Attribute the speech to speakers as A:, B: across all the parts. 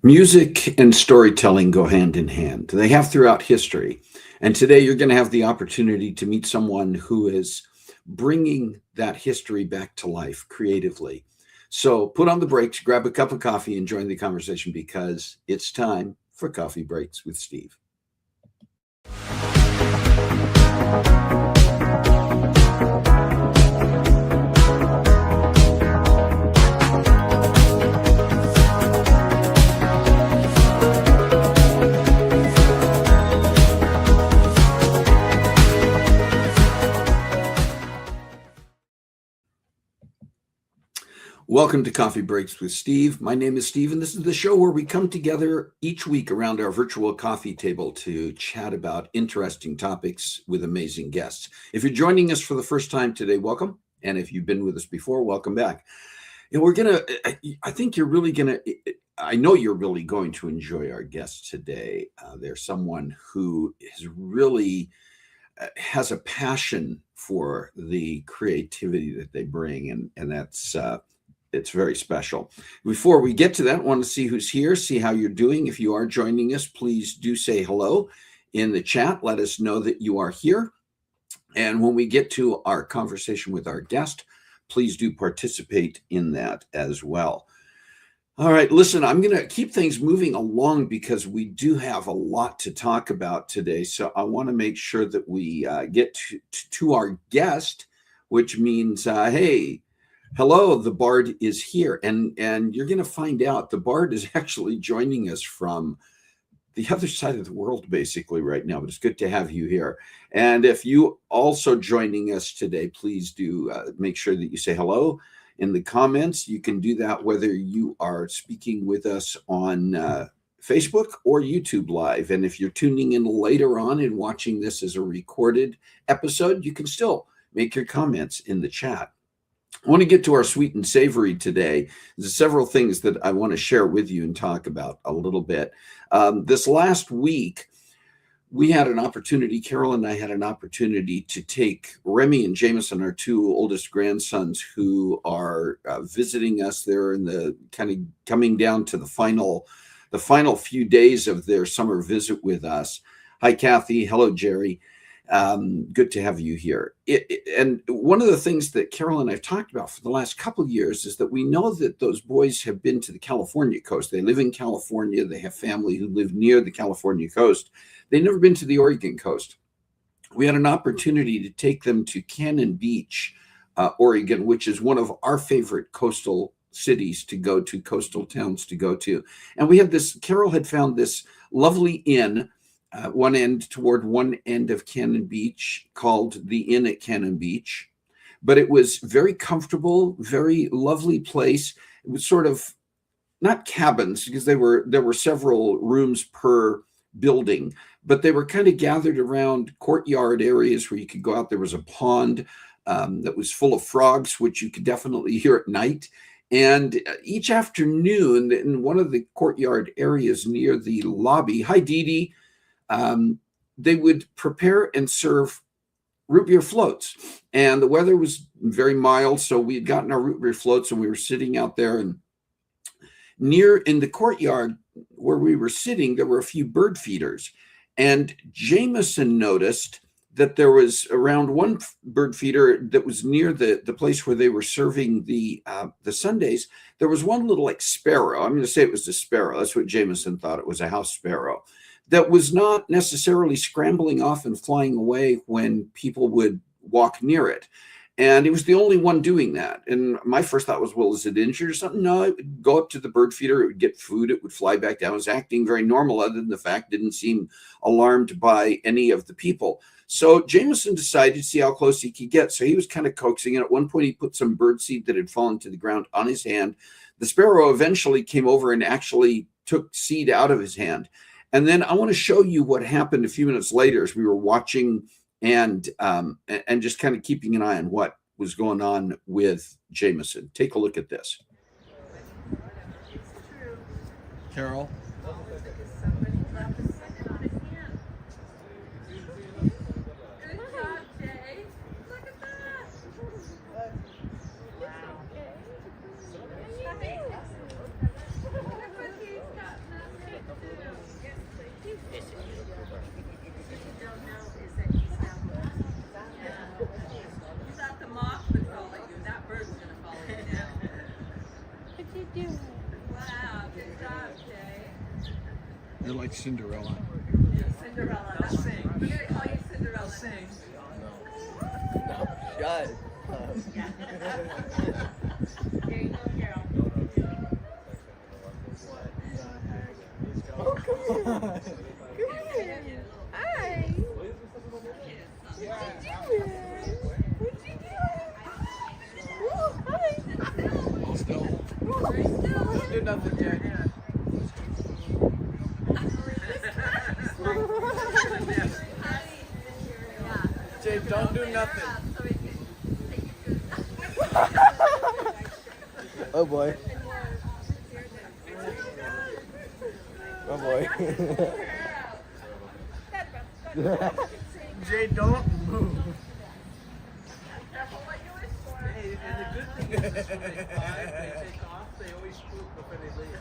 A: Music and storytelling go hand in hand. They have throughout history. And today you're going to have the opportunity to meet someone who is bringing that history back to life creatively. So put on the brakes, grab a cup of coffee, and join the conversation because it's time for Coffee Breaks with Steve. Welcome to Coffee Breaks with Steve. My name is Steve, and this is the show where we come together each week around our virtual coffee table to chat about interesting topics with amazing guests. If you're joining us for the first time today, welcome. And if you've been with us before, welcome back. And I know you're really going to enjoy our guest today. They're someone who is really has a passion for the creativity that they bring, and that's it's very special. Before we get to that, I want to see who's here, see how you're doing. If you are joining us, please do say hello in the chat. Let us know that you are here. And when we get to our conversation with our guest, please do participate in that as well. All right, listen, I'm going to keep things moving along because we do have a lot to talk about today. So I want to make sure that we get to our guest, which means, hey, hello, the Bard is here. And you're going to find out the Bard is actually joining us from the other side of the world, basically, right now. But it's good to have you here. And if you also joining us today, please do make sure that you say hello in the comments. You can do that whether you are speaking with us on Facebook or YouTube Live. And if you're tuning in later on and watching this as a recorded episode, you can still make your comments in the chat. I want to get to our sweet and savory today. There's several things that I want to share with you and talk about a little bit. This last week, we had an opportunity, Carol and I had an opportunity to take Remy and Jameson, our two oldest grandsons, who are visiting us. They're in the kind of coming down to the final few days of their summer visit with us. Hi, Kathy. Hello, Jerry. Good to have you here. And one of the things that Carol and I have talked about for the last couple of years is that we know that those boys have been to the California coast. They live in California. They have family who live near the California coast. They've never been to the Oregon coast. We had an opportunity to take them to Cannon Beach, Oregon, which is one of our favorite coastal cities to go to, coastal towns to go to. And we had this, Carol had found this lovely inn one end of Cannon Beach, called the Inn at Cannon Beach. But it was very comfortable, very lovely place. It was sort of not cabins, because there were several rooms per building, but they were kind of gathered around courtyard areas where you could go out. There was a pond that was full of frogs, which you could definitely hear at night. And each afternoon, in one of the courtyard areas near the lobby, hi, Dee Dee, they would prepare and serve root beer floats. And the weather was very mild, so we had gotten our root beer floats and we were sitting out there. And near in the courtyard where we were sitting, there were a few bird feeders. And Jameson noticed that there was around one bird feeder that was near the place where they were serving the sundaes. There was one little like sparrow. I'm going to say it was a sparrow. That's what Jameson thought it was, a house sparrow, that was not necessarily scrambling off and flying away when people would walk near it. And it was the only one doing that. And my first thought was, well, is it injured or something? No, it would go up to the bird feeder, it would get food, it would fly back down. It was acting very normal, other than the fact it didn't seem alarmed by any of the people. So Jameson decided to see how close he could get. So he was kind of coaxing, and at one point he put some bird seed that had fallen to the ground on his hand. The sparrow eventually came over and actually took seed out of his hand. And then I want to show you what happened a few minutes later as we were watching and just kind of keeping an eye on what was going on with Jameson. Take a look at this. Carol.
B: Wow, good job, Jay.
C: You're like Cinderella.
B: Cinderella. We're going to call you Cinderella.
D: Sing. No, shut up.
B: Here you go, Carol.
D: Oh, come here.
B: Come here. Hi. What you doing? What you doing? Oh, hi.
C: Hold still.
D: Don't do nothing, Jared. Jay, don't do nothing. Oh boy. Oh boy. Jay, don't move.
B: Careful what you wish for.
D: Hey, and the good thing is when they take off, they always spook before they leave.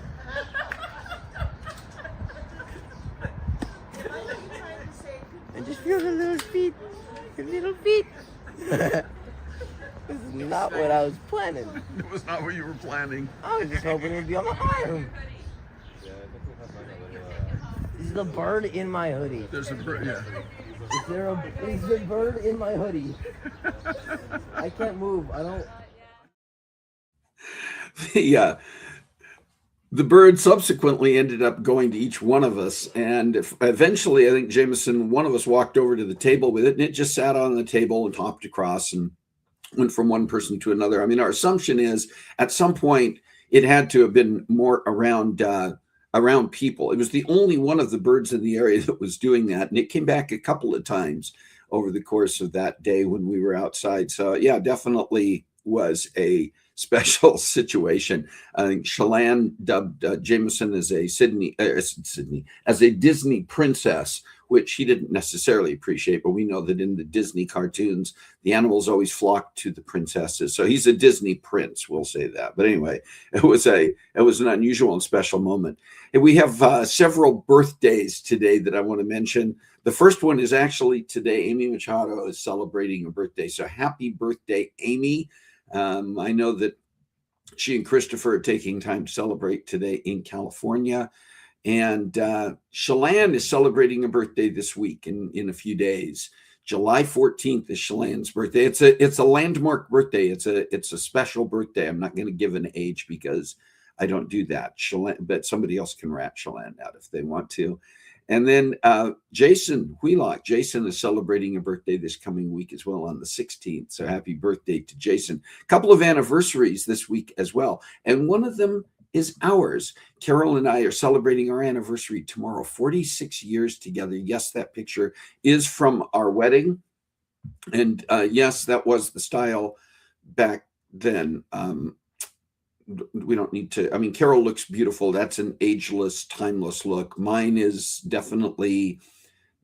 D: And just feel the little feet. Your little feet. This is not what I was planning.
C: It was not what you were planning.
D: I was just hoping it would be on my arm. This is the bird in my hoodie.
C: There's a bird. Yeah.
D: Is the bird in my hoodie? I can't move. I don't.
A: The bird subsequently ended up going to each one of us, and eventually, I think Jameson, one of us walked over to the table with it, and it just sat on the table and hopped across and went from one person to another. I mean, our assumption is at some point it had to have been more around people. It was the only one of the birds in the area that was doing that, and it came back a couple of times over the course of that day when we were outside. So yeah, definitely was a special situation. I think Chelan dubbed Jameson as a as a Disney princess, which he didn't necessarily appreciate, but we know that in the Disney cartoons, the animals always flock to the princesses. So he's a Disney prince, we'll say that. But anyway, it was an unusual and special moment. And we have several birthdays today that I want to mention. The first one is actually today. Amy Machado is celebrating a birthday. So happy birthday, Amy. I know that she and Christopher are taking time to celebrate today in California. And Chelan is celebrating a birthday this week in a few days. July 14th is Chelan's birthday. It's a landmark birthday. It's a special birthday. I'm not going to give an age because I don't do that. Chelan, but somebody else can rat Chelan out if they want to. And then Jason Wheelock. Jason is celebrating a birthday this coming week as well on the 16th. So happy birthday to Jason. A couple of anniversaries this week as well. And one of them is ours. Carol and I are celebrating our anniversary tomorrow, 46 years together. Yes, that picture is from our wedding. And yes, that was the style back then. We don't need to, I mean, Carol looks beautiful. That's an ageless, timeless look. Mine is definitely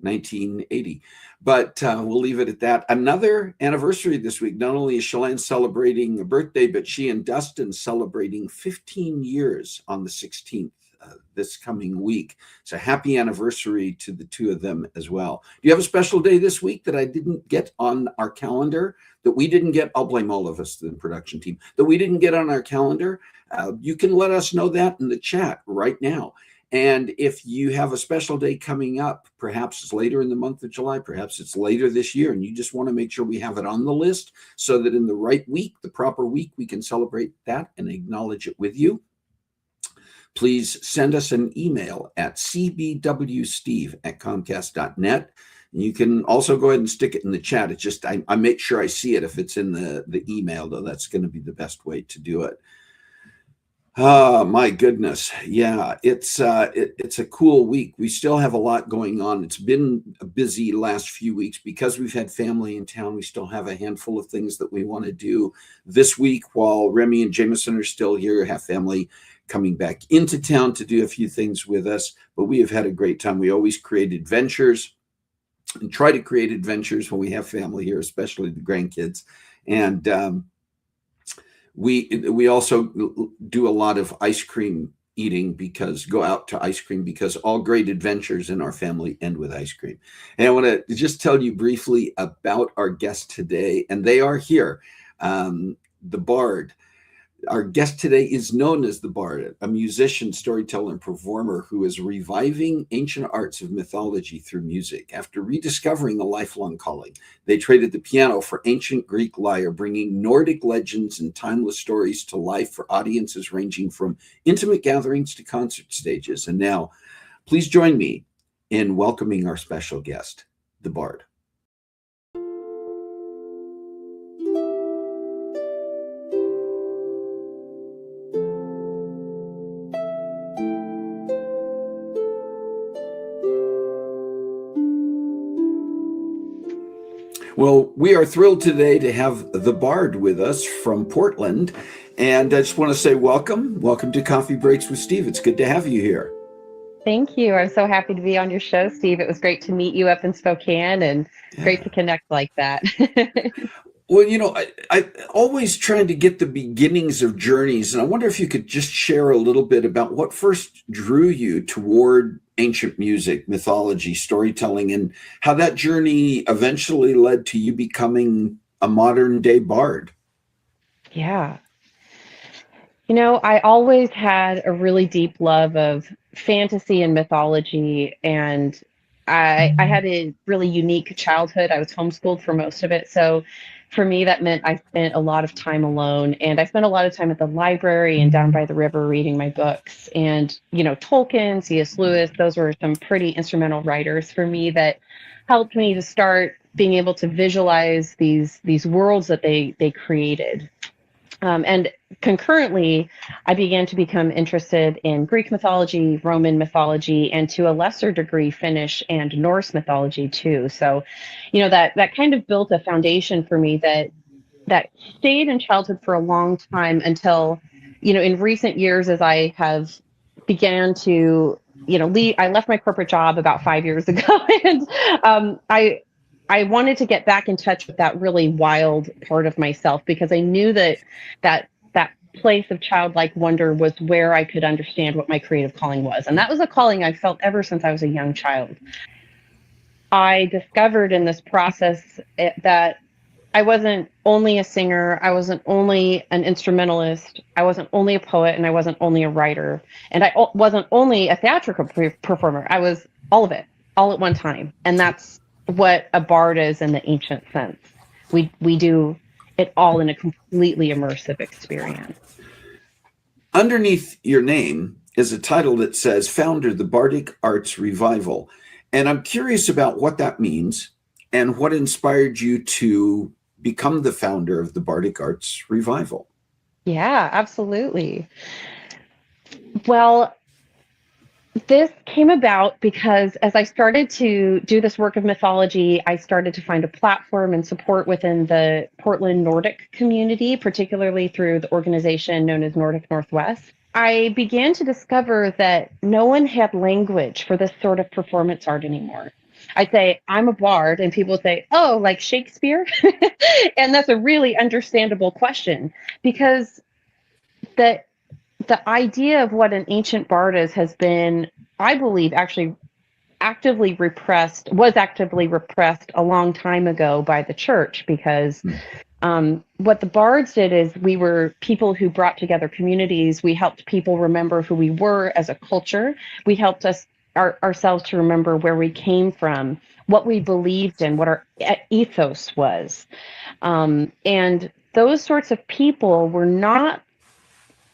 A: 1980, but we'll leave it at that. Another anniversary this week. Not only is Chelan celebrating a birthday, but she and Dustin celebrating 15 years on the 16th this coming week. So happy anniversary to the two of them as well. Do you have a special day this week that I didn't get on our calendar, that we didn't get? I'll blame all of us, the production team, that we didn't get on our calendar? You can let us know that in the chat right now. And if you have a special day coming up, perhaps it's later in the month of July, perhaps it's later this year, and you just want to make sure we have it on the list so that in the right week, the proper week, we can celebrate that and acknowledge it with you, please send us an email at cbwsteve@comcast.net. And you can also go ahead and stick it in the chat. It's just I make sure I see it if it's in the email, though. That's going to be the best way to do it. Oh, my goodness. Yeah, it's a cool week. We still have a lot going on. It's been a busy last few weeks because we've had family in town. We still have a handful of things that we want to do this week while Remy and Jameson are still here, have family coming back into town to do a few things with us. But we have had a great time. We always create adventures and try to create adventures when we have family here, especially the grandkids. And we also do a lot of ice cream eating, go out to ice cream, because all great adventures in our family end with ice cream. And I want to just tell you briefly about our guest today, and they are here. The bard, Our guest today is known as the Bard, a musician, storyteller, and performer who is reviving ancient arts of mythology through music. After rediscovering a lifelong calling, they traded the piano for ancient Greek lyre, bringing Nordic legends and timeless stories to life for audiences ranging from intimate gatherings to concert stages. And now, please join me in welcoming our special guest, the Bard. Well, we are thrilled today to have the Bard with us from Portland. And I just want to say welcome. Welcome to Coffee Breaks with Steve. It's good to have you here.
E: Thank you. I'm so happy to be on your show, Steve. It was great to meet you up in Spokane and great to connect like that.
A: Well, I always trying to get the beginnings of journeys, and I wonder if you could just share a little bit about what first drew you toward ancient music, mythology, storytelling, and how that journey eventually led to you becoming a modern day bard.
E: Yeah. I always had a really deep love of fantasy and mythology, and I had a really unique childhood. I was homeschooled for most of it. So for me, that meant I spent a lot of time alone, and I spent a lot of time at the library and down by the river reading my books. And, Tolkien, C.S. Lewis, those were some pretty instrumental writers for me that helped me to start being able to visualize these worlds that they created. And concurrently, I began to become interested in Greek mythology, Roman mythology, and to a lesser degree, Finnish and Norse mythology too. So, that kind of built a foundation for me that stayed in childhood for a long time until, in recent years, as I have began to, leave. I left my corporate job about 5 years ago, and I wanted to get back in touch with that really wild part of myself, because I knew that place of childlike wonder was where I could understand what my creative calling was. And that was a calling I felt ever since I was a young child. I discovered in this process that I wasn't only a singer, I wasn't only an instrumentalist, I wasn't only a poet, and I wasn't only a writer, and I wasn't only a theatrical performer. I was all of it, all at one time. And that's what a bard is in the ancient sense. We do it all in a completely immersive experience.
A: Underneath your name is a title that says Founder, the Bardic Arts Revival. And I'm curious about what that means and what inspired you to become the founder of the Bardic Arts Revival.
E: Yeah, absolutely. Well, this came about because as I started to do this work of mythology, I started to find a platform and support within the Portland Nordic community, particularly through the organization known as Nordic Northwest. I began to discover that no one had language for this sort of performance art anymore. I'd say, I'm a bard, and people say, oh, like Shakespeare? And that's a really understandable question, because the idea of what an ancient bard is has been, I believe, actually was actively repressed a long time ago by the church, because what the bards did is we were people who brought together communities. We helped people remember who we were as a culture. We helped ourselves to remember where we came from, what we believed in, what our ethos was. And those sorts of people were not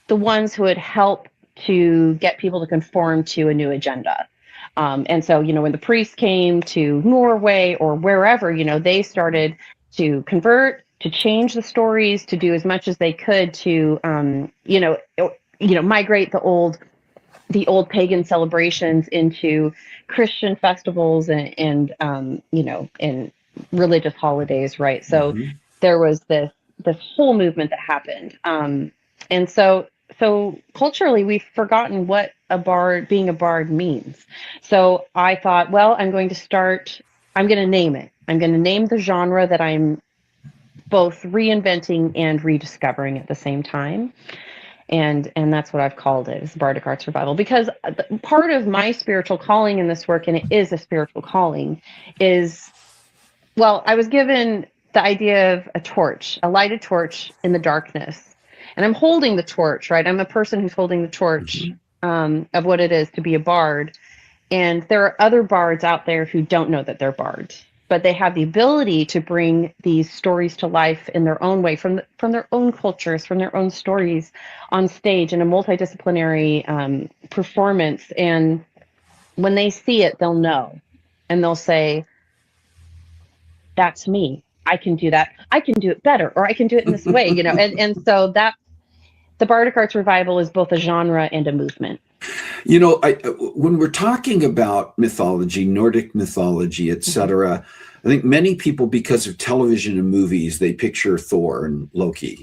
E: the ones who would help to get people to conform to a new agenda. And so, when the priests came to Norway or wherever, they started to convert, to change the stories, to do as much as they could to, migrate the old pagan celebrations into Christian festivals and religious holidays, right? So there was this whole movement that happened. And so culturally, we've forgotten what being a bard means. So I thought, well, I'm going to name it. I'm going to name the genre that I'm both reinventing and rediscovering at the same time. And that's what I've called it, is Bardic Arts Revival, because part of my spiritual calling in this work, and it is a spiritual calling, is, well, I was given the idea of a lighted torch in the darkness. and I'm holding the torch, right? I'm a person who's holding the torch of what it is to be a bard. And there are other bards out there who don't know that they're bards, but they have the ability to bring these stories to life in their own way, from their own cultures, from their own stories on stage in a multidisciplinary performance. And when they see it, they'll know, and they'll say, that's me. I can do that. I can do it better, or I can do it in this way, and so that the Bardic Arts Revival is both a genre and a movement.
A: When we're talking about mythology, Nordic mythology, etc., I think many people, because of television and movies, they picture Thor and Loki,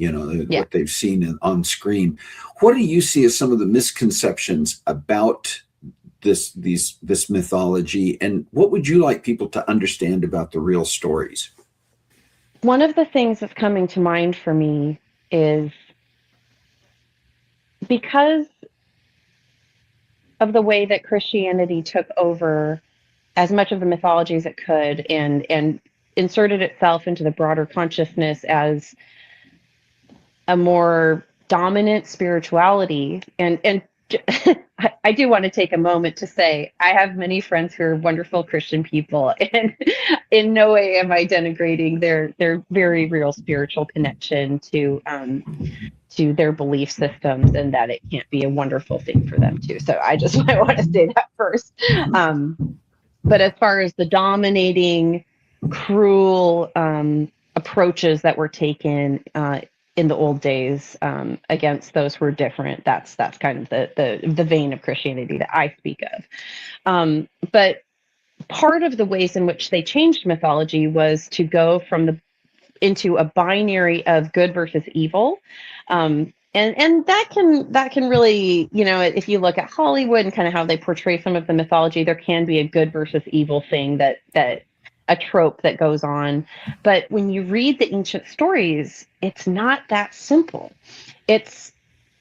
A: what they've seen on screen. What do you see as some of the misconceptions about this mythology, and what would you like people to understand about the real stories?
E: One of the things that's coming to mind for me is, because of the way that Christianity took over as much of the mythology as it could, and inserted itself into the broader consciousness as a more dominant spirituality. And I do want to take a moment to say I have many friends who are wonderful Christian people, and in no way am I denigrating their very real spiritual connection to their belief systems, and that it can't be a wonderful thing for them too. So I just might want to say that first. But as far as the dominating, cruel approaches that were taken in the old days against those who were different, that's kind of the vein of Christianity that I speak of. But part of the ways in which they changed mythology was to go into a binary of good versus evil. And that can really, if you look at Hollywood and kind of how they portray some of the mythology, there can be a good versus evil thing, that a trope that goes on. But when you read the ancient stories, it's not that simple. It's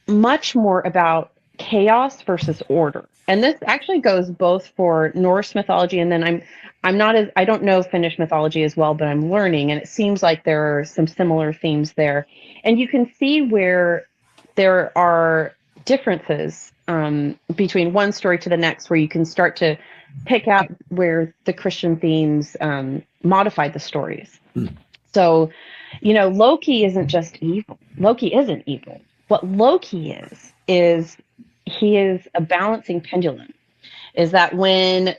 E: much more about chaos versus order. And this actually goes both for Norse mythology, and then I don't know Finnish mythology as well, but I'm learning, and it seems like there are some similar themes there. And you can see where there are differences between one story to the next, where you can start to pick out where the Christian themes modified the stories. So, Loki isn't just evil. Loki isn't evil. What Loki is he is a balancing pendulum. Is that when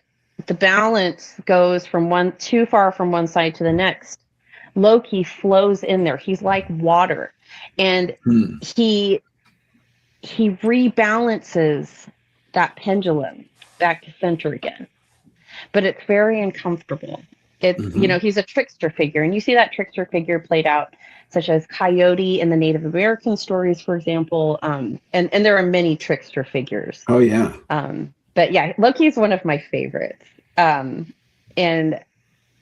E: the balance goes from too far from one side to the next, Loki flows in there. He's like water, and he rebalances that pendulum back to center again. But it's very uncomfortable. It's he's a trickster figure, and you see that trickster figure played out, such as Coyote in the Native American stories, for example. And there are many trickster figures.
A: Oh yeah.
E: But yeah, Loki's one of my favorites. And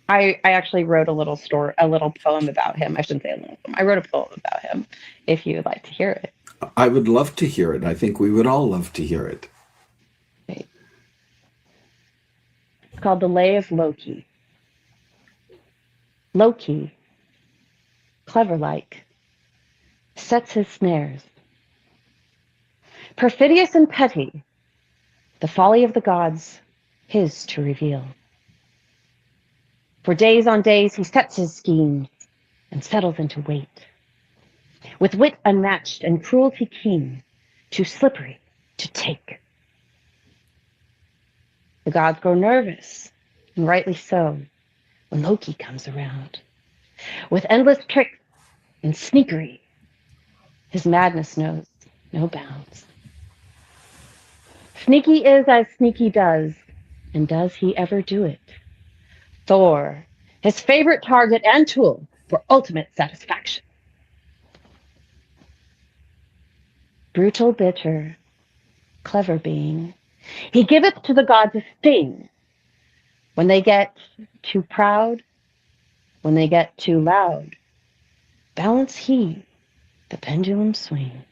E: I actually wrote a little poem about him. I shouldn't say a little poem. I wrote a poem about him, if you would like to hear it.
A: I would love to hear it. I think we would all love to hear it.
E: Okay. It's called The Lay of Loki. Loki, clever-like, sets his snares. Perfidious and petty, the folly of the gods, his to reveal. For days on days he sets his schemes and settles into wait. With wit unmatched and cruelty keen, too slippery to take. The gods grow nervous, and rightly so, when Loki comes around. With endless tricks and sneakery, his madness knows no bounds. Sneaky is as sneaky does, and does he ever do it? Thor, his favorite target and tool for ultimate satisfaction. Brutal, bitter, clever being, he giveth to the gods a sting. When they get too proud, when they get too loud, balance he the pendulum swing.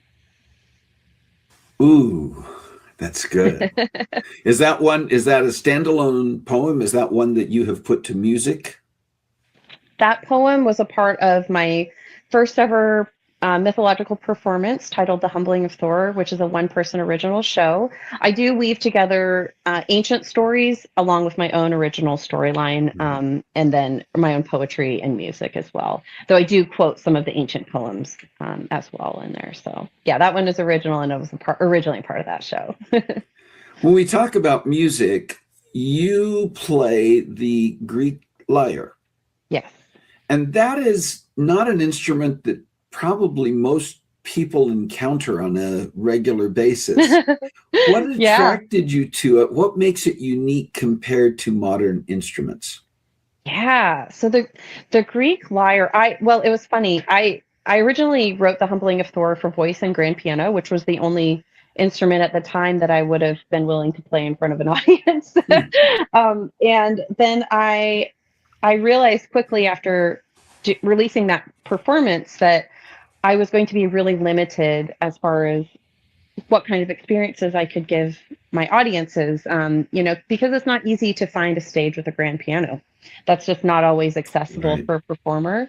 A: Ooh, that's good. Is that a standalone poem? Is that one that you have put to music?
E: That poem was a part of my first ever mythological performance titled The Humbling of Thor, which is a one-person original show. I do weave together ancient stories along with my own original storyline, and then my own poetry and music as well. Though I do quote some of the ancient poems as well in there. So yeah, that one is original, and it was originally part of that show.
A: When we talk about music, you play the Greek lyre.
E: Yes.
A: And that is not an instrument that probably most people encounter on a regular basis. What attracted you to it? What makes it unique compared to modern instruments?
E: Yeah. So the Greek lyre, it was funny. I originally wrote The Humbling of Thor for voice and grand piano, which was the only instrument at the time that I would have been willing to play in front of an audience. And then I realized quickly after releasing that performance that I was going to be really limited as far as what kind of experiences I could give my audiences, because it's not easy to find a stage with a grand piano. That's just not always accessible for a performer.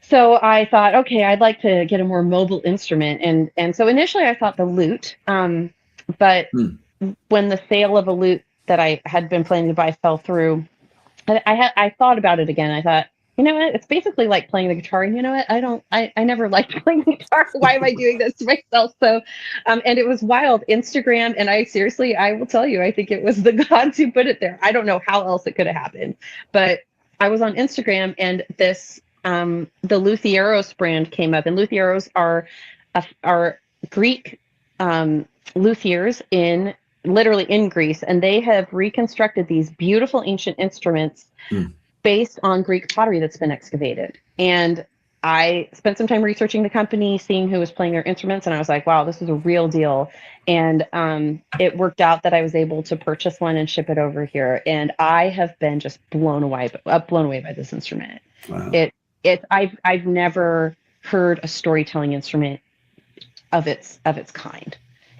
E: So I thought, okay, I'd like to get a more mobile instrument. And so initially I thought the lute, but when the sale of a lute that I had been planning to buy fell through, I thought about it again. I thought, you know what? It's basically like playing the guitar. And you know what? I never liked playing the guitar. Why am I doing this to myself? So, and it was wild. Instagram, and I will tell you, I think it was the gods who put it there. I don't know how else it could have happened, but I was on Instagram, and this, the Luthieros brand came up, and Luthieros are Greek luthiers literally in Greece, and they have reconstructed these beautiful ancient instruments based on Greek pottery that's been excavated. And I spent some time researching the company, seeing who was playing their instruments, and I was like, wow, this is a real deal. And it worked out that I was able to purchase one and ship it over here. And I have been just blown away by this instrument. Wow. I've never heard a storytelling instrument of its kind.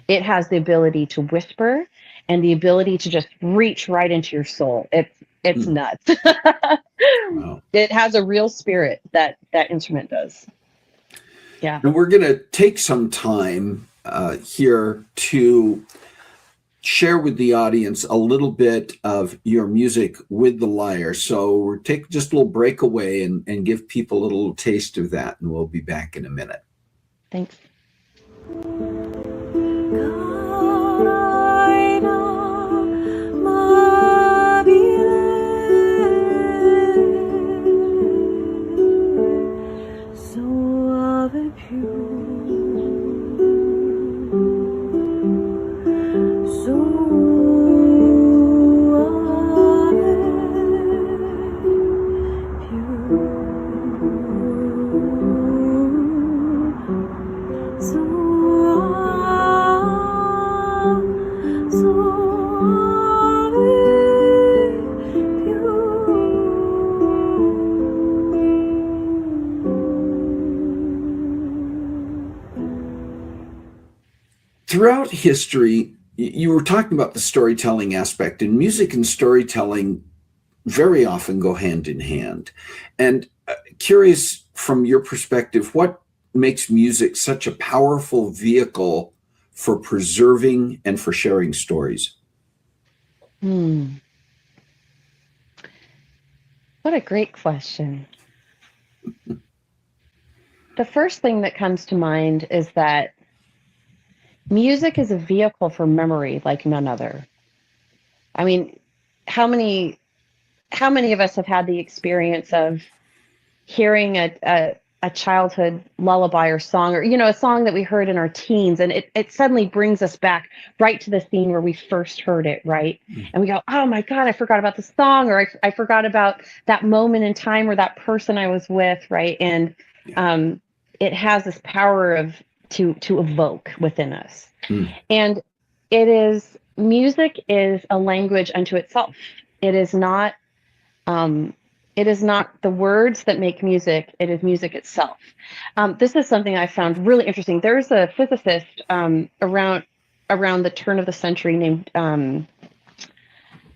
E: It has the ability to whisper and the ability to just reach right into your soul. It's nuts. Wow. It has a real spirit, that instrument does. Yeah.
A: And we're going to take some time here to share with the audience a little bit of your music with the lyre. So we'll take just a little breakaway and give people a little taste of that, and we'll be back in a minute.
E: Thanks.
A: Throughout history, you were talking about the storytelling aspect, and music and storytelling very often go hand in hand. And curious from your perspective, what makes music such a powerful vehicle for preserving and for sharing stories?
E: What a great question. The first thing that comes to mind is that music is a vehicle for memory like none other. I mean, how many of us have had the experience of hearing a childhood lullaby or song, or, a song that we heard in our teens, and it suddenly brings us back right to the scene where we first heard it, right? And we go, oh my God, I forgot about the song, or I forgot about that moment in time or that person I was with, right? And it has this power to evoke within us. And music is a language unto itself. It is not the words that make music, it is music itself. This is something I found really interesting. There's a physicist around the turn of the century named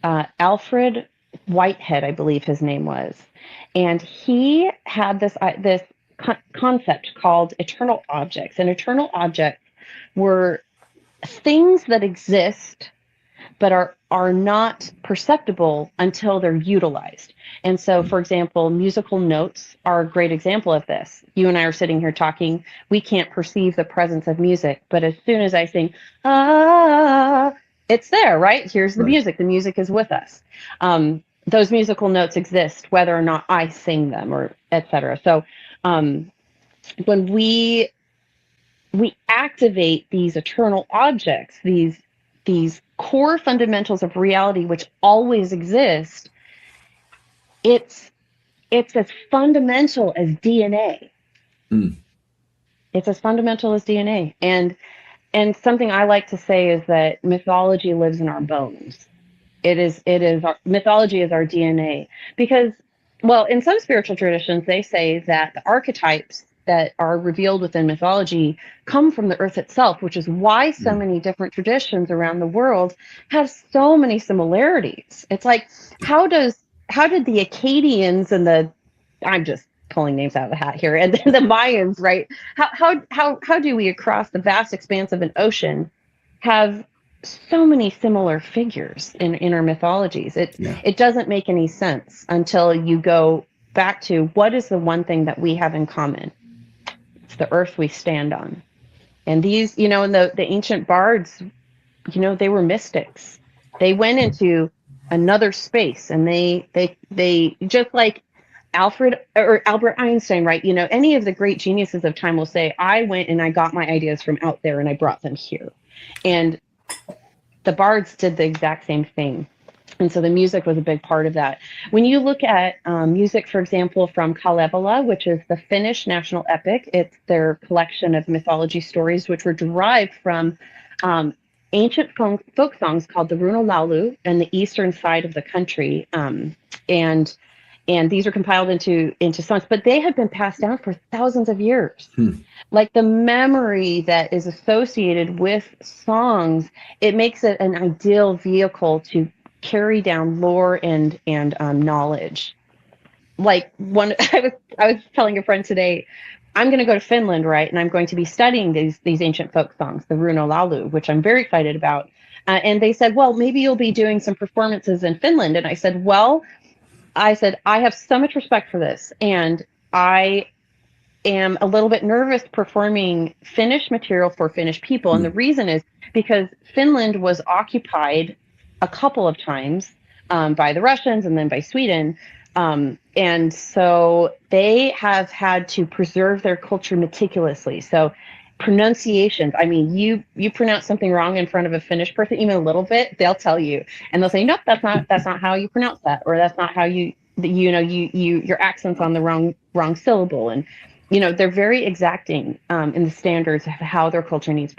E: Alfred Whitehead, I believe his name was. And he had this concept called eternal objects. And eternal objects were things that exist but are not perceptible until they're utilized. And so, for example, musical notes are a great example of this. You and I are sitting here talking, we can't perceive the presence of music, but as soon as I sing, ah, it's there, right? Here's the
A: Right.
E: music is with us. Those musical notes exist whether or not I sing them, or etc. So when we activate these eternal objects, these core fundamentals of reality which always exist, it's as fundamental as DNA.
A: Mm.
E: It's as fundamental as DNA. And something I like to say is that mythology lives in our bones. Mythology is our DNA, because, well, in some spiritual traditions they say that the archetypes that are revealed within mythology come from the earth itself, which is why so many different traditions around the world have so many similarities. It's like, how did the Akkadians and I'm just pulling names out of the hat here, and then the Mayans, right? How do we, across the vast expanse of an ocean, have so many similar figures in our mythologies? It doesn't make any sense until you go back to what is the one thing that we have in common. It's the earth we stand on. And these, and the ancient bards, they were mystics. They went into another space, and they just like Albert Einstein, right? Any of the great geniuses of time will say, I went and I got my ideas from out there and I brought them here. And the bards did the exact same thing. And so the music was a big part of that. When you look at music, for example, from Kalevala, which is the Finnish national epic, it's their collection of mythology stories, which were derived from ancient folk songs called the runolaulu in the eastern side of the country. And these are compiled into songs, but they have been passed down for thousands of years. Like the memory that is associated with songs, it makes it an ideal vehicle to carry down lore and knowledge. Like I was telling a friend today, I'm going to go to Finland, right? And I'm going to be studying these ancient folk songs, the runolaulu, which I'm very excited about. And they said, well, maybe you'll be doing some performances in Finland. And I said, I have so much respect for this, and I am a little bit nervous performing Finnish material for Finnish people. And the reason is because Finland was occupied a couple of times by the Russians and then by Sweden. And so they have had to preserve their culture meticulously. So pronunciations, I mean, you pronounce something wrong in front of a Finnish person, even a little bit, they'll tell you, and they'll say, nope, that's not how you pronounce that, or that's not how your accent's on the wrong syllable. And they're very exacting in the standards of how their culture needs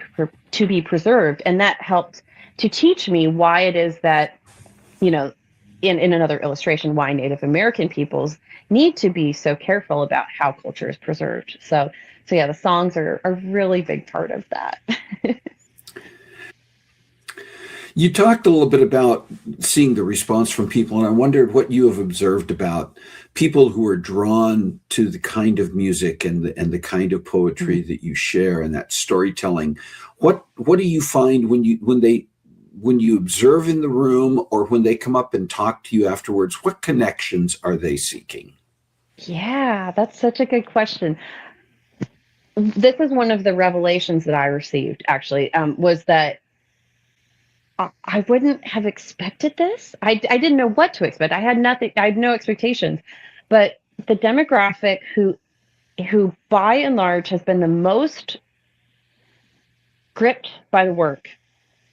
E: to be preserved. And that helped to teach me why it is that, in another illustration, why Native American peoples need to be so careful about how culture is preserved. So yeah, the songs are a really big part of that.
A: You talked a little bit about seeing the response from people, and I wondered what you have observed about people who are drawn to the kind of music and the kind of poetry that you share, and that storytelling. What do you find when you observe in the room, or when they come up and talk to you afterwards? What connections are they seeking?
E: Yeah, that's such a good question. This is one of the revelations that I received, actually, was that I wouldn't have expected this. I didn't know what to expect. I had nothing. I had no expectations. But the demographic who by and large has been the most gripped by the work.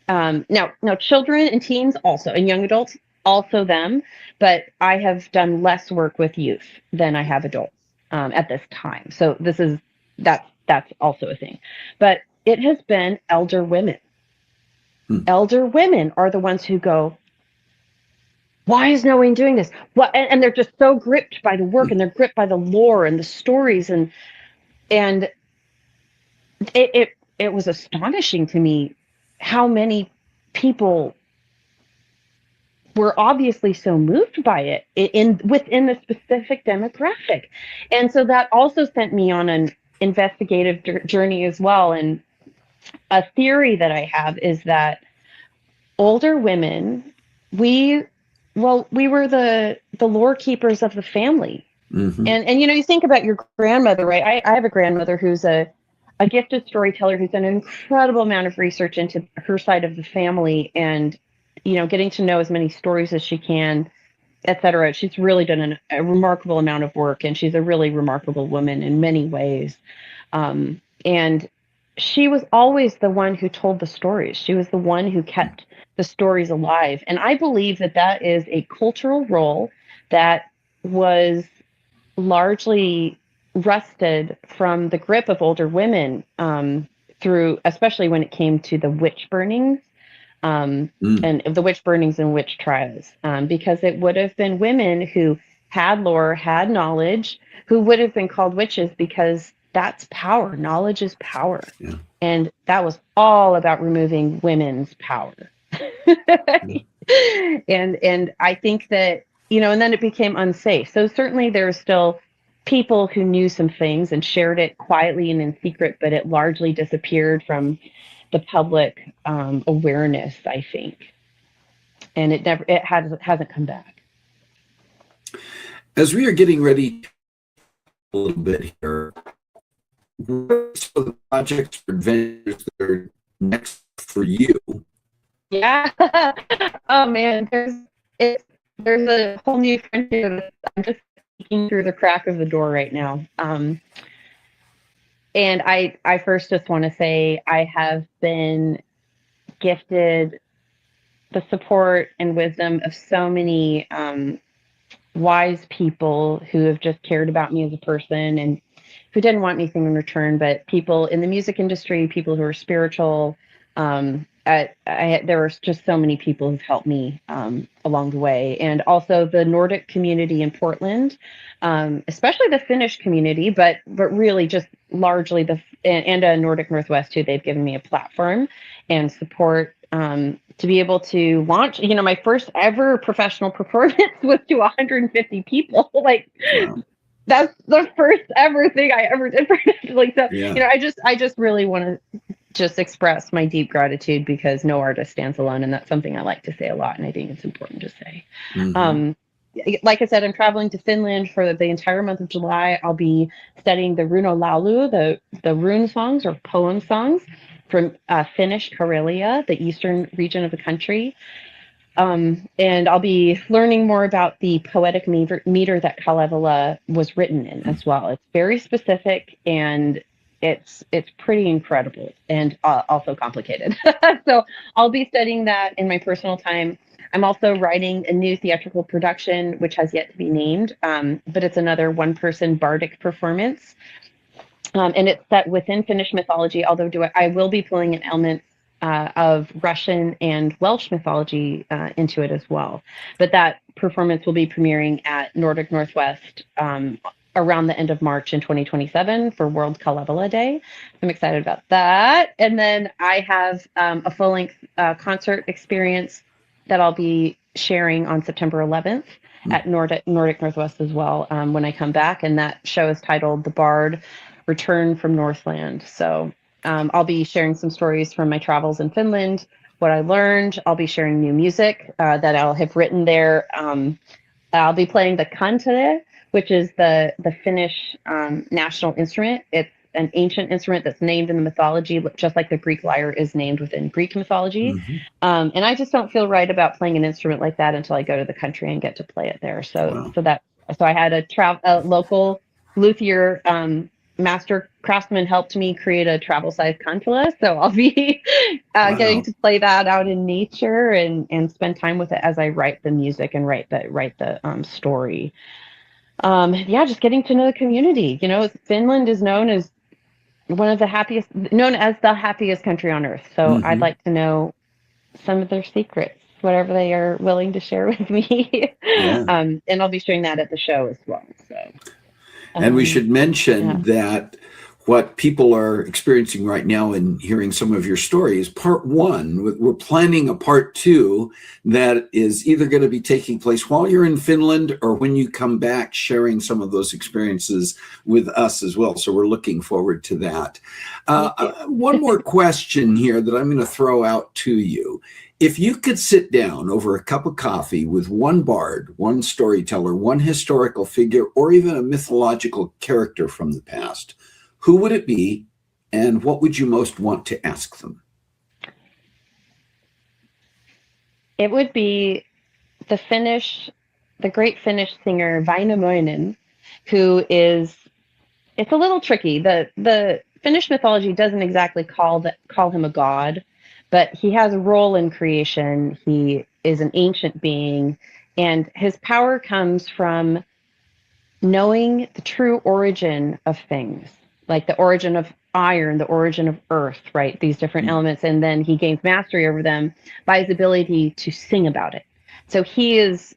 E: Now children and teens also, and young adults also them. But I have done less work with youth than I have adults at this time. So that's also a thing. But it has been elder women. Elder women are the ones who go, why is no one doing this? What? And they're just so gripped by the work, and they're gripped by the lore and the stories, and it was astonishing to me how many people were obviously so moved by it within the specific demographic. And so that also sent me on an investigative journey as well. And a theory that I have is that older women, we we were the lore keepers of the family.
A: Mm-hmm.
E: And you think about your grandmother, right? I have a grandmother who's a gifted storyteller who's done an incredible amount of research into her side of the family, and getting to know as many stories as she can, etc. She's really done a remarkable amount of work, and she's a really remarkable woman in many ways. And she was always the one who told the stories. She was the one who kept the stories alive. And I believe that that is a cultural role that was largely wrested from the grip of older women, through, especially when it came to the witch burnings, and the witch burnings and witch trials, because it would have been women who had lore, had knowledge, who would have been called witches, because that's power. Knowledge is power.
A: Yeah.
E: And that was all about removing women's power. And I think that, and then it became unsafe. So certainly there's still people who knew some things and shared it quietly and in secret, but it largely disappeared from the public awareness, I think. And it hasn't come back.
A: As we are getting ready a little bit here, what are some of the projects or adventures that are next for you?
E: Yeah. Oh man, there's a whole new frontier. I'm just peeking through the crack of the door right now. And I first just want to say I have been gifted the support and wisdom of so many wise people who have just cared about me as a person and who didn't want anything in return, but people in the music industry, people who are spiritual. There were just so many people who've helped me along the way, and also the Nordic community in Portland, especially the Finnish community, but really just largely and Nordic Northwest too. They've given me a platform and support to be able to launch. My first ever professional performance was to 150 people. Like, wow. That's the first ever thing I ever did professionally. So, yeah. I just really want to just express my deep gratitude, because no artist stands alone. And that's something I like to say a lot. And I think it's important to say. Mm-hmm. Like I said, I'm traveling to Finland for the entire month of July. I'll be studying the runolaulu, the rune songs or poem songs from Finnish Karelia, the eastern region of the country. And I'll be learning more about the poetic meter that Kalevala was written in as well. It's very specific, and it's pretty incredible, and also complicated. So I'll be studying that in my personal time. I'm also writing a new theatrical production, which has yet to be named, but it's another one-person bardic performance. And it's set within Finnish mythology, although I will be pulling in elements of Russian and Welsh mythology into it as well. But that performance will be premiering at Nordic Northwest around the end of March in 2027 for World Kalevala Day. I'm excited about that. And then I have a full-length concert experience that I'll be sharing on September 11th at Nordic Northwest as well when I come back. And that show is titled The Bard Return from Northland. So I'll be sharing some stories from my travels in Finland, what I learned. I'll be sharing new music that I'll have written there. I'll be playing the kantele, which is the Finnish national instrument. It's an ancient instrument that's named in the mythology, just like the Greek lyre is named within Greek mythology. Mm-hmm. And I just don't feel right about playing an instrument like that until I go to the country and get to play it there. So, wow. So I had a local luthier master craftsman helped me create a travel size kantele. So I'll be getting to play that out in nature and spend time with it as I write the music and write the story. Just getting to know the community. Finland is known as the happiest country on earth. So mm-hmm. I'd like to know some of their secrets, whatever they are willing to share with me. Yeah. And I'll be sharing that at the show as well. So.
A: And we should mention that what people are experiencing right now and hearing some of your stories. Part one, we're planning a part two that is either going to be taking place while you're in Finland or when you come back, sharing some of those experiences with us as well. So we're looking forward to that. One more question here that I'm going to throw out to you. If you could sit down over a cup of coffee with one bard, one storyteller, one historical figure, or even a mythological character from the past, who would it be, and what would you most want to ask them?
E: It would be the great Finnish singer Väinämöinen, who is, it's a little tricky. The Finnish mythology doesn't exactly call him a god, but he has a role in creation. He is an ancient being, and his power comes from knowing the true origin of things, like the origin of iron, the origin of earth, right? These different elements. And then he gains mastery over them by his ability to sing about it. So he is,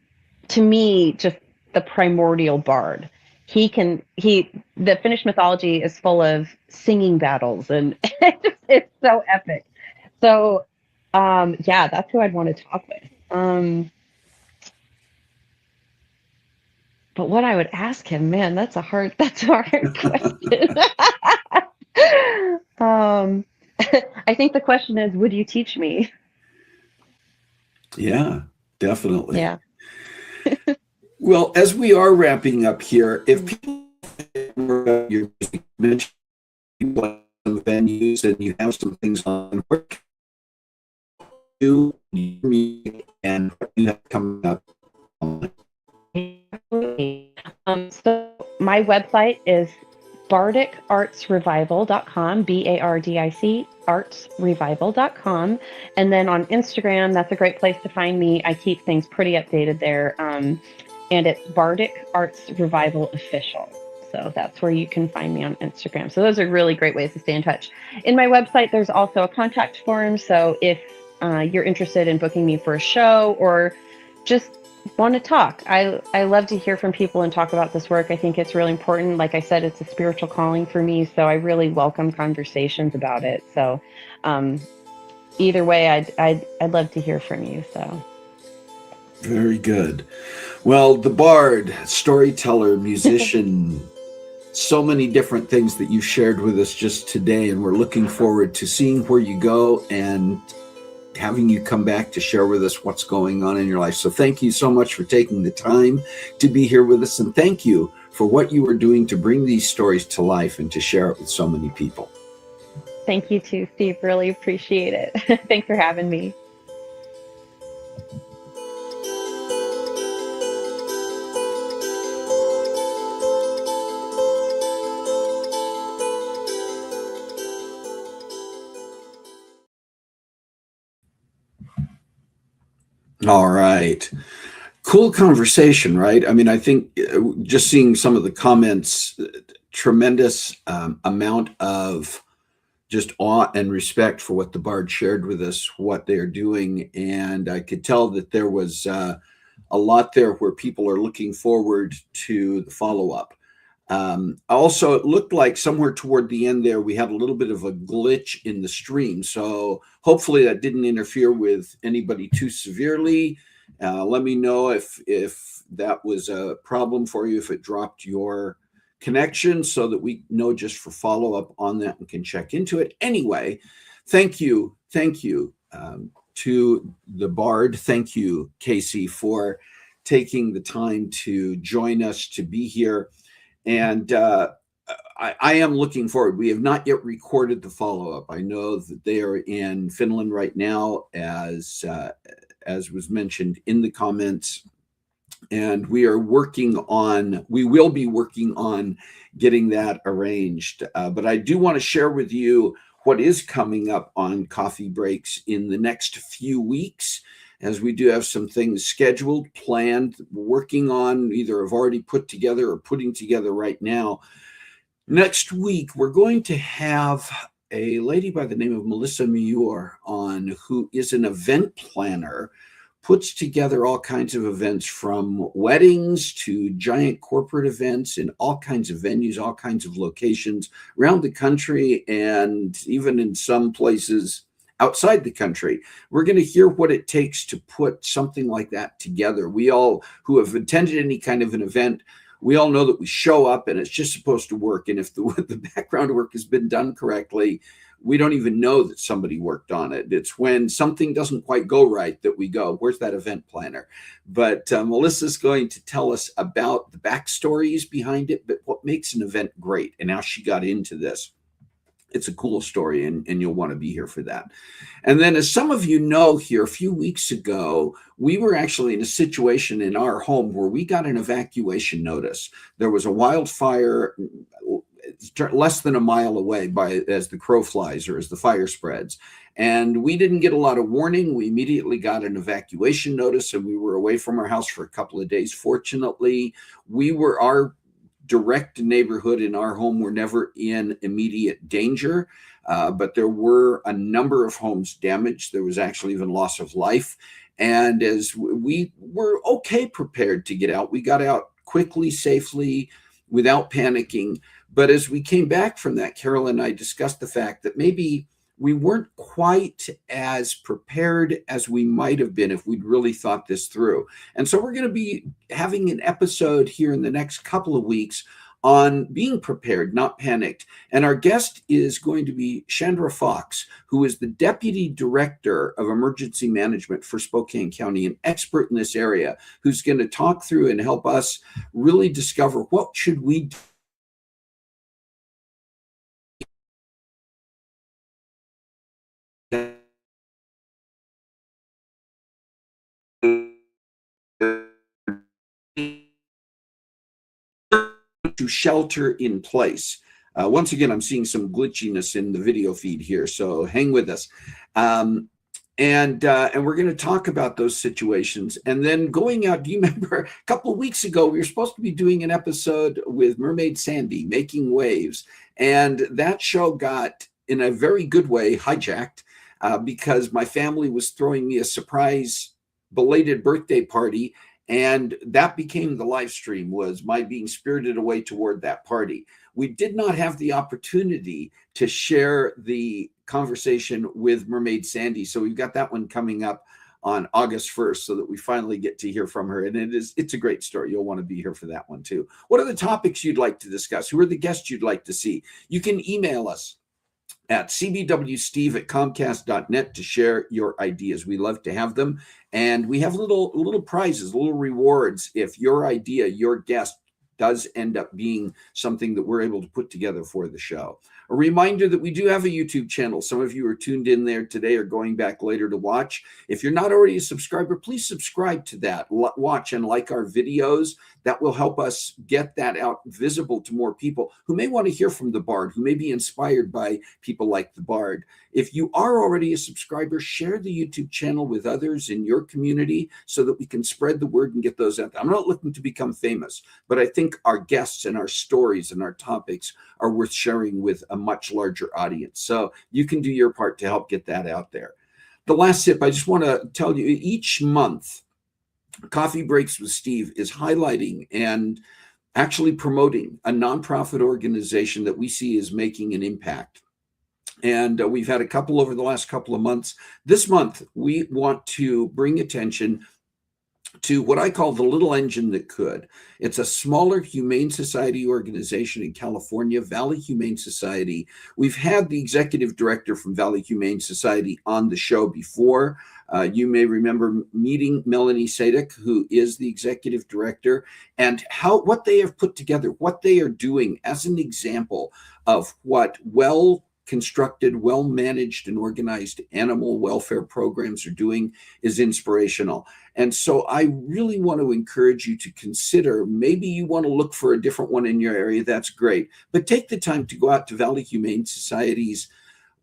E: to me, just the primordial bard. The Finnish mythology is full of singing battles, and it's so epic. So, yeah, that's who I'd want to talk with. But what I would ask him, man, that's a hard question. I think the question is, would you teach me?
A: Yeah, definitely.
E: Yeah.
A: Well, as we are wrapping up here, if people you mentioned some venues and you have some things on, where can you meet and what you have coming up?
E: So my website is bardicartsrevival.com, BARDIC, artsrevival.com. And then on Instagram, that's a great place to find me. I keep things pretty updated there. And it's Bardic Arts Revival Official. So that's where you can find me on Instagram. So those are really great ways to stay in touch. In my website, there's also a contact form. So if you're interested in booking me for a show or just want to talk, I love to hear from people and talk about this work. I think it's really important. Like I said, it's a spiritual calling for me. So I really welcome conversations about it. So either way, I'd love to hear from you. So.
A: Very good. Well, the bard, storyteller, musician, so many different things that you shared with us just today, and we're looking forward to seeing where you go and having you come back to share with us what's going on in your life. So thank you so much for taking the time to be here with us, and thank you for what you are doing to bring these stories to life and to share it with so many people.
E: Thank you too, Steve. Really appreciate it. Thanks for having me.
A: All right. Cool conversation, right? I mean, I think just seeing some of the comments, tremendous amount of just awe and respect for what the bard shared with us, what they're doing. And I could tell that there was a lot there where people are looking forward to the follow-up. Also, it looked like somewhere toward the end there, we had a little bit of a glitch in the stream. So hopefully that didn't interfere with anybody too severely. Let me know if that was a problem for you, if it dropped your connection, so that we know just for follow-up on that and can check into it. Anyway, thank you to the bard. Thank you, Casey, for taking the time to join us, to be here. And I am looking forward. We have not yet recorded the follow-up. I know that they are in Finland right now, as was mentioned in the comments. And we will be working on getting that arranged. But I do want to share with you what is coming up on Coffee Breaks in the next few weeks, as we do have some things scheduled, planned, working on, either have already put together or putting together right now. Next week, we're going to have a lady by the name of Melissa Muir on, who is an event planner, puts together all kinds of events, from weddings to giant corporate events in all kinds of venues, all kinds of locations around the country, and even in some places outside the country. We're going to hear what it takes to put something like that together. We all who have attended any kind of an event, we all know that we show up and it's just supposed to work. And if the background work has been done correctly, we don't even know that somebody worked on it. It's when something doesn't quite go right that we go, where's that event planner? But Melissa's going to tell us about the backstories behind it, but what makes an event great and how she got into this. It's a cool story, and you'll want to be here for that. And then, as some of you know, here a few weeks ago, we were actually in a situation in our home where we got an evacuation notice. There was a wildfire less than a mile away as the crow flies or as the fire spreads. And we didn't get a lot of warning. We immediately got an evacuation notice, and we were away from our house for a couple of days. Fortunately, our direct neighborhood in our home were never in immediate danger, but there were a number of homes damaged. There was actually even loss of life. And as we were okay prepared to get out, we got out quickly, safely, without panicking. But as we came back from that, Carol and I discussed the fact that maybe we weren't quite as prepared as we might have been if we'd really thought this through. And so we're going to be having an episode here in the next couple of weeks on being prepared, not panicked. And our guest is going to be Chandra Fox, who is the Deputy Director of Emergency Management for Spokane County, an expert in this area, who's going to talk through and help us really discover what should we do to shelter in place. Once again, I'm seeing some glitchiness in the video feed here, so hang with us. And we're going to talk about those situations. And then going out, do you remember a couple of weeks ago, we were supposed to be doing an episode with Mermaid Sandy, Making Waves. And that show got, in a very good way, hijacked because my family was throwing me a surprise belated birthday party. And that became the live stream, was my being spirited away toward that party. We did not have the opportunity to share the conversation with Mermaid Sandy. So we've got that one coming up on August 1st so that we finally get to hear from her. And it's a great story. You'll want to be here for that one too. What are the topics you'd like to discuss? Who are the guests you'd like to see? You can email us at cbwsteve@comcast.net to share your ideas. We love to have them. And we have little prizes, little rewards if your idea, your guest, does end up being something that we're able to put together for the show. A reminder that we do have a YouTube channel. Some of you are tuned in there today or going back later to watch. If you're not already a subscriber, please subscribe to that. Watch and like our videos. That will help us get that out visible to more people who may want to hear from the Bard, who may be inspired by people like the Bard. If you are already a subscriber, share the YouTube channel with others in your community so that we can spread the word and get those out there. I'm not looking to become famous, but I think our guests and our stories and our topics are worth sharing with a much larger audience. So you can do your part to help get that out there. The last tip, I just want to tell you, each month, Coffee Breaks with Steve is highlighting and actually promoting a nonprofit organization that we see is making an impact. And we've had a couple over the last couple of months. This month, we want to bring attention to what I call the little engine that could. It's a smaller Humane Society organization in California, Valley Humane Society. We've had the executive director from Valley Humane Society on the show before. You may remember meeting Melanie Sadek, who is the executive director, and what they have put together, what they are doing as an example of what well-constructed, well-managed and organized animal welfare programs are doing is inspirational. And so I really want to encourage you to consider, maybe you want to look for a different one in your area, that's great. But take the time to go out to Valley Humane Society's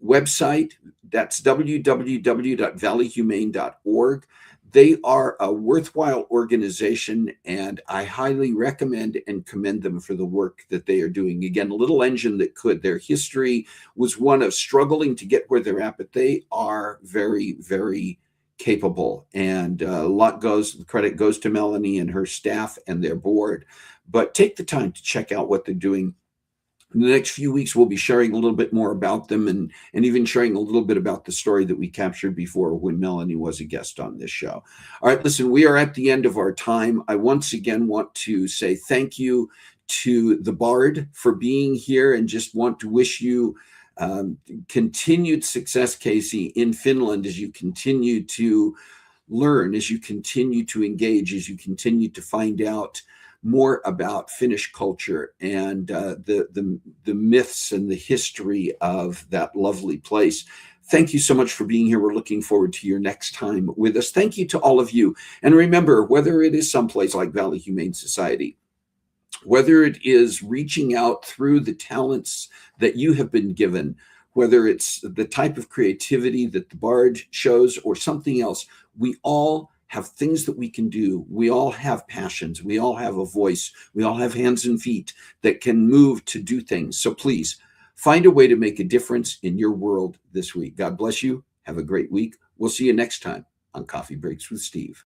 A: website. That's www.valleyhumane.org. They are a worthwhile organization, and I highly recommend and commend them for the work that they are doing. Again, a little engine that could. Their history was one of struggling to get where they're at, but they are very, very capable, and the credit goes to Melanie and her staff and their board. But take the time to check out what they're doing. In the next few weeks, we'll be sharing a little bit more about them, and even sharing a little bit about the story that we captured before when Melanie was a guest on this show. All right, listen, we are at the end of our time. I once again want to say thank you to the Bard for being here, and just want to wish you continued success, Casey, in Finland, as you continue to learn, as you continue to engage, as you continue to find out more about Finnish culture and the myths and the history of that lovely place. Thank you so much for being here. We're looking forward to your next time with us. Thank you to all of you. And remember, whether it is someplace like Valley Humane Society, whether it is reaching out through the talents that you have been given, whether it's the type of creativity that the Bard shows or something else, we all have things that we can do. We all have passions. We all have a voice. We all have hands and feet that can move to do things. So please find a way to make a difference in your world this week. God bless you. Have a great week. We'll see you next time on Coffee Breaks with Steve.